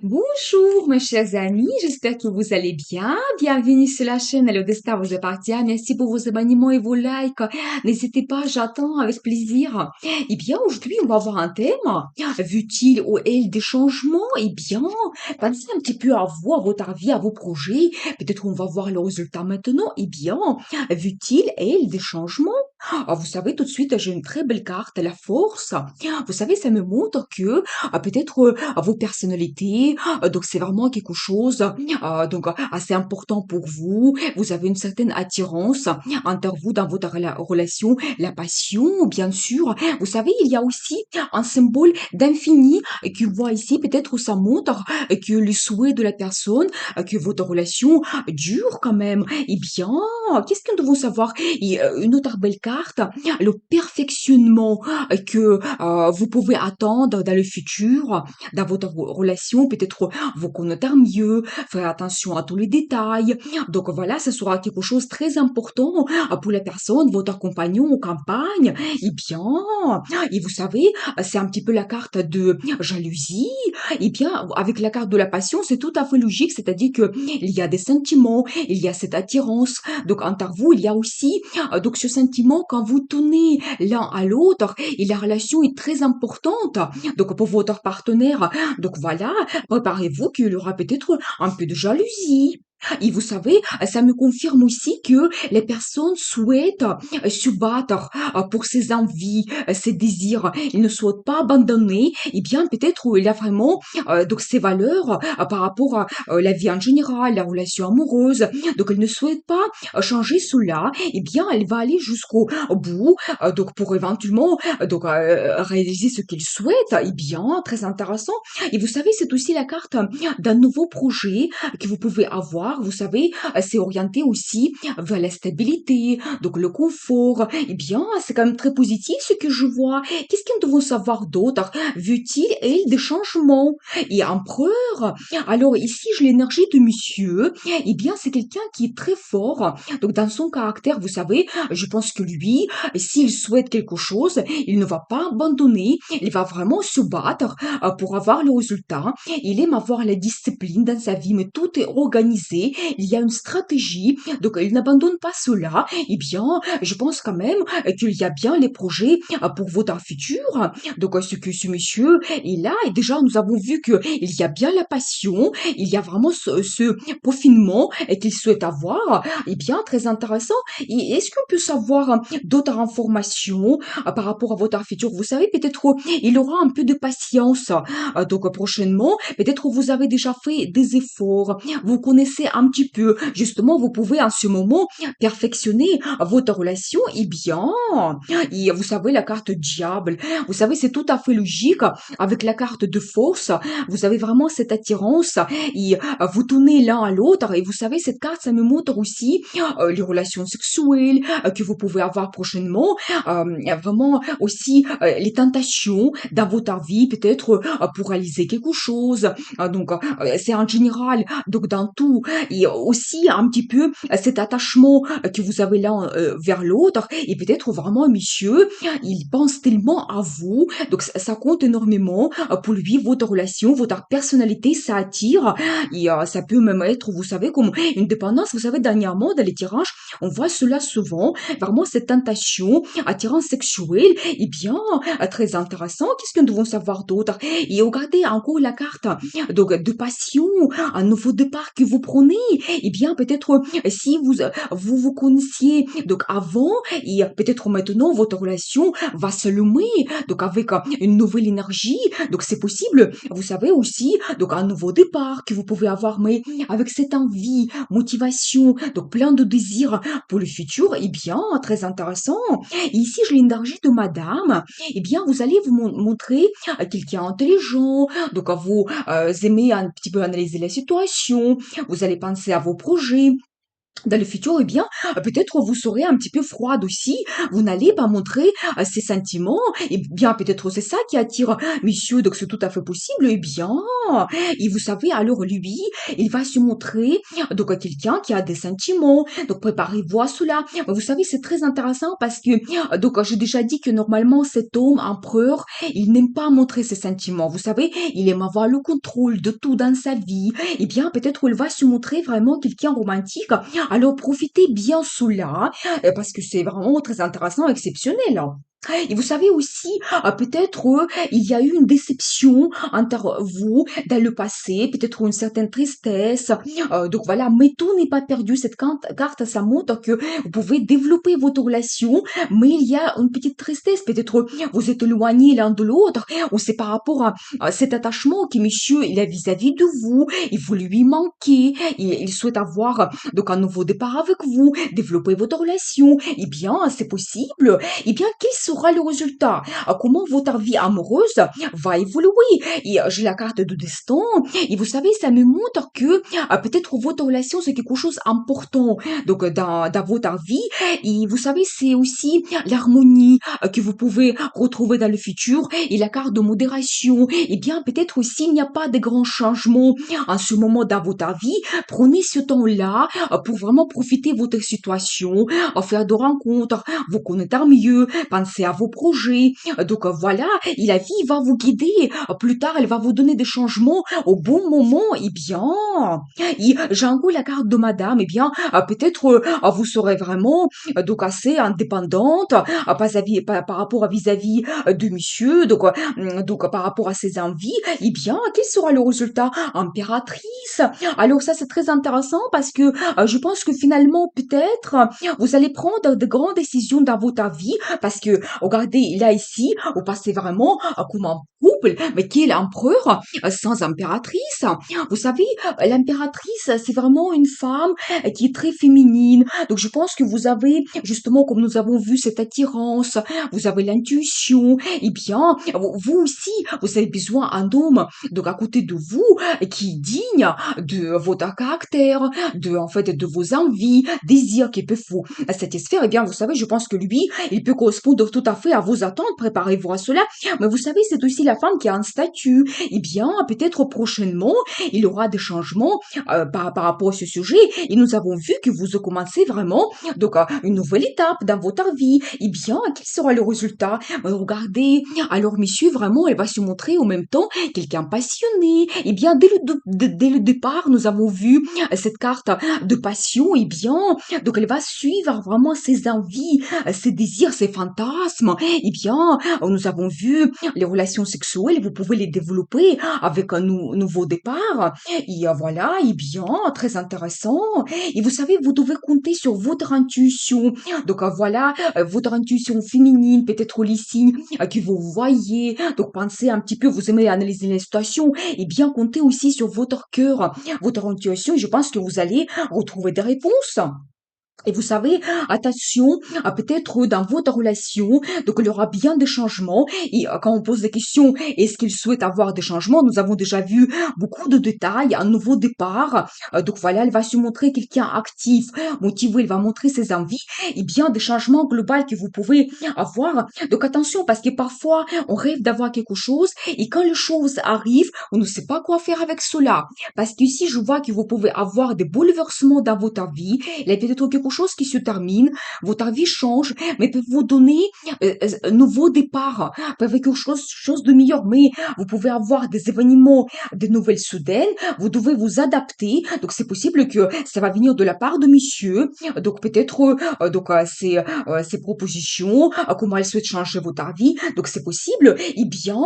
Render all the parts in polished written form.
Bonjour mes chers amis, j'espère que vous allez bien. Bienvenue sur la chaîne Le Destin vous appartient. Merci pour vos abonnements et vos likes. N'hésitez pas, j'attends avec plaisir. Eh bien, aujourd'hui, on va avoir un thème. Veut-il ou elle des changements? Eh bien, pensez un petit peu à vous, à votre avis, à vos projets. Peut-être on va voir le résultat maintenant. Eh bien, veut-il, elle, des changements? Vous savez, tout de suite, j'ai une très belle carte, la force. Vous savez, ça me montre que peut-être vos personnalités. Donc c'est vraiment quelque chose assez important pour vous. Vous avez une certaine attirance envers vous dans votre relation, la passion, bien sûr. Vous savez, il y a aussi un symbole d'infini que voit ici. Peut-être ça montre que le souhait de la personne, que votre relation dure quand même. Eh bien, qu'est-ce que nous devons savoir? Une autre belle carte, le perfectionnement que vous pouvez attendre dans le futur dans votre relation, peut-être vous connaître mieux, faire attention à tous les détails. Donc voilà, ce sera quelque chose de très important pour la personne, votre compagnon ou compagne. Eh bien, et vous savez, c'est un petit peu la carte de jalousie. Eh bien, avec la carte de la passion, c'est tout à fait logique, c'est-à-dire que il y a des sentiments, il y a cette attirance. Donc entre vous, il y a aussi donc ce sentiment quand vous tenez l'un à l'autre et la relation est très importante. Donc pour votre partenaire, donc voilà, préparez-vous qu'il y aura peut-être un peu de jalousie. Et vous savez, ça me confirme aussi que les personnes souhaitent se battre pour ses envies, ses désirs. Ils ne souhaitent pas abandonner. Et bien, peut-être il y a vraiment donc ses valeurs par rapport à la vie en général, la relation amoureuse. Donc, elle ne souhaite pas changer cela. Et bien, elle va aller jusqu'au bout. Donc, pour éventuellement réaliser ce qu'il souhaite. Eh bien, très intéressant. Et vous savez, c'est aussi la carte d'un nouveau projet que vous pouvez avoir. Vous savez, c'est orienté aussi vers la stabilité, donc le confort. Eh bien, c'est quand même très positif ce que je vois. Qu'est-ce qu'ils devront savoir d'autre? Veut-il, elle, des changements? Et empereur, alors ici, j'ai l'énergie de monsieur. Eh bien, c'est quelqu'un qui est très fort. Donc, dans son caractère, vous savez, je pense que lui, s'il souhaite quelque chose, il ne va pas abandonner. Il va vraiment se battre pour avoir le résultat. Il aime avoir la discipline dans sa vie, mais tout est organisé. Il y a une stratégie, donc il n'abandonne pas cela. Eh bien, je pense quand même qu'il y a bien les projets pour votre futur. Donc, ce monsieur est là, et déjà, nous avons vu que il y a bien la passion, il y a vraiment ce peaufinement qu'il souhaite avoir. Eh bien, très intéressant. Et est-ce qu'on peut savoir d'autres informations par rapport à votre futur? Vous savez, peut-être il aura un peu de patience. Donc prochainement, peut-être vous avez déjà fait des efforts, vous connaissez un petit peu. Justement, vous pouvez en ce moment perfectionner votre relation. Eh bien, et vous savez, la carte diable, vous savez, c'est tout à fait logique. Avec la carte de force, vous avez vraiment cette attirance et vous tournez l'un à l'autre. Et vous savez, cette carte, ça me montre aussi les relations sexuelles que vous pouvez avoir prochainement. Vraiment aussi les tentations dans votre vie, peut-être pour réaliser quelque chose. C'est en général, donc dans tout, et aussi un petit peu cet attachement que vous avez là vers l'autre, et peut-être vraiment, monsieur, il pense tellement à vous, donc ça compte énormément pour lui, votre relation, votre personnalité, ça attire, et ça peut même être, vous savez, comme une dépendance. Vous savez, dernièrement, dans les tirages, on voit cela souvent, vraiment cette tentation, attirance sexuelle, et bien, très intéressant. Qu'est-ce que nous devons savoir d'autre? Et regardez encore la carte donc de passion, un nouveau départ que vous prenez. Eh bien, peut-être si vous connaissiez donc avant et peut-être maintenant votre relation va s'allumer donc avec une nouvelle énergie. Donc c'est possible. Vous savez aussi donc un nouveau départ que vous pouvez avoir, mais avec cette envie, motivation, donc plein de désirs pour le futur. Eh bien, très intéressant. Et ici, j'ai l'énergie de madame. Eh bien, vous allez vous montrer quelqu'un intelligent, donc vous aimez un petit peu analyser la situation, vous allez penser à vos projets, Dans le futur, eh bien, peut-être vous serez un petit peu froide aussi. Vous n'allez pas montrer ces sentiments. Eh bien, peut-être c'est ça qui attire monsieur, donc c'est tout à fait possible. Eh bien, et vous savez, alors lui, il va se montrer donc à quelqu'un qui a des sentiments. Donc préparez-vous à cela. Vous savez, c'est très intéressant parce que donc j'ai déjà dit que normalement cet homme empereur, il n'aime pas montrer ses sentiments. Vous savez, il aime avoir le contrôle de tout dans sa vie. Eh bien, peut-être il va se montrer vraiment quelqu'un romantique. Alors profitez bien cela, parce que c'est vraiment très intéressant, exceptionnel, hein. Et vous savez aussi, peut-être il y a eu une déception entre vous dans le passé, peut-être une certaine tristesse. Donc voilà, mais tout n'est pas perdu. Cette carte, ça montre que vous pouvez développer votre relation, mais il y a une petite tristesse. Peut-être vous êtes éloignés l'un de l'autre, ou c'est par rapport à cet attachement que monsieur il a vis-à-vis de vous. Il vous lui manquez, il souhaite avoir donc un nouveau départ avec vous, développer votre relation. Eh bien, c'est possible. Eh bien, quel sera le résultat? Comment votre vie amoureuse va évoluer? Et j'ai la carte de destin. Et vous savez, ça me montre que peut-être votre relation, c'est quelque chose d'important donc dans votre vie. Et vous savez, c'est aussi l'harmonie que vous pouvez retrouver dans le futur et la carte de modération. Eh bien, peut-être aussi, il n'y a pas de grands changements en ce moment dans votre vie. Prenez ce temps-là pour vraiment profiter de votre situation, faire de rencontres, vous connaître mieux, penser à vos projets. Donc voilà, et la vie va vous guider. Plus tard, elle va vous donner des changements au bon moment. Eh bien, et j'ai encore la carte de madame. Eh bien, peut-être vous serez vraiment donc assez indépendante par rapport à vis-à-vis de monsieur. Donc par rapport à ses envies. Eh bien, quel sera le résultat? Impératrice. Alors ça, c'est très intéressant parce que je pense que finalement, peut-être, vous allez prendre de grandes décisions dans votre vie parce que, regardez, là, ici, vous passez vraiment comme un couple, mais qui est l'empereur sans impératrice. Vous savez, l'impératrice, c'est vraiment une femme qui est très féminine. Donc, je pense que vous avez, justement, comme nous avons vu, cette attirance, vous avez l'intuition. Eh bien, vous aussi, vous avez besoin d'un homme, donc à côté de vous, qui est digne de votre caractère, en fait, de vos envies, désirs qui peuvent vous satisfaire. Eh bien, vous savez, je pense que lui, il peut correspondre tout à fait à vos attentes. Préparez-vous à cela. Mais vous savez, c'est aussi la femme qui a un statut. Eh bien, peut-être prochainement, il y aura des changements par rapport à ce sujet. Et nous avons vu que vous commencez vraiment donc une nouvelle étape dans votre vie. Eh bien, quel sera le résultat? Regardez, alors monsieur, vraiment, elle va se montrer en même temps quelqu'un passionné. Eh bien, dès le départ, nous avons vu cette carte de passion. Eh bien, donc elle va suivre vraiment ses envies, ses désirs, ses fantasmes. Eh bien, nous avons vu les relations sexuelles, vous pouvez les développer avec un nouveau départ. Et voilà, eh bien, très intéressant. Et vous savez, vous devez compter sur votre intuition. Donc voilà, votre intuition féminine, peut-être les signes que vous voyez. Donc pensez un petit peu, vous aimez analyser les situations. Et bien, comptez aussi sur votre cœur, votre intuition. Et je pense que vous allez retrouver des réponses. Et vous savez, attention, à peut-être dans votre relation, donc il y aura bien des changements. Et quand on pose des questions, est-ce qu'il souhaite avoir des changements? Nous avons déjà vu beaucoup de détails, un nouveau départ. Donc voilà, elle va se montrer quelqu'un actif, motivé, elle va montrer ses envies. Et bien des changements globaux que vous pouvez avoir. Donc attention, parce que parfois, on rêve d'avoir quelque chose et quand les choses arrivent, on ne sait pas quoi faire avec cela. Parce qu'ici, je vois que vous pouvez avoir des bouleversements dans votre vie. Il y a peut-être quelque chose qui se termine, votre vie change, mais peut vous donner un nouveau départ, peut avoir quelque chose de meilleur. Mais vous pouvez avoir des événements, des nouvelles soudaines, vous devez vous adapter. Donc c'est possible que ça va venir de la part de monsieur. Donc peut-être ses propositions, comment elle souhaite changer votre vie. Donc c'est possible. Eh bien,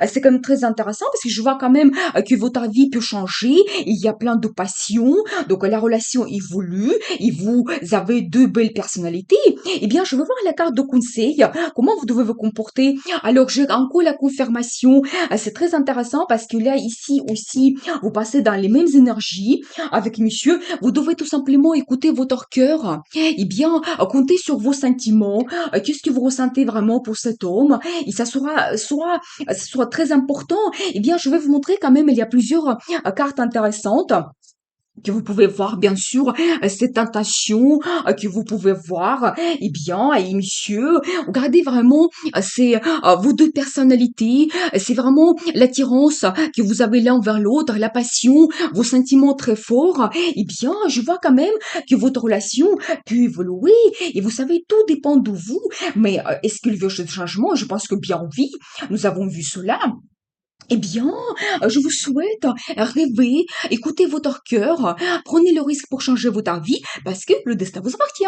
c'est quand même très intéressant parce que je vois quand même que votre vie peut changer. Il y a plein de passions. Donc la relation évolue et vous avez deux belles personnalités. Eh bien, je veux voir la carte de conseil. Comment vous devez vous comporter? Alors, j'ai encore la confirmation. C'est très intéressant parce que là, ici aussi, vous passez dans les mêmes énergies avec monsieur. Vous devez tout simplement écouter votre cœur. Eh bien, comptez sur vos sentiments. Qu'est-ce que vous ressentez vraiment pour cet homme? Et ça sera très important. Eh bien, je vais vous montrer quand même, il y a plusieurs cartes intéressantes. que vous pouvez voir bien sûr cette tentation que vous pouvez voir eh bien et monsieur regardez vraiment c'est vos deux personnalités c'est vraiment l'attirance que vous avez l'un vers l'autre la passion vos sentiments très forts eh bien je vois quand même que votre relation peut évoluer et vous savez tout dépend de vous mais est-ce qu'il veut ce changement je pense que bien oui nous avons vu cela eh bien, je vous souhaite rêver, écoutez votre cœur, prenez le risque pour changer votre vie parce que le destin vous appartient.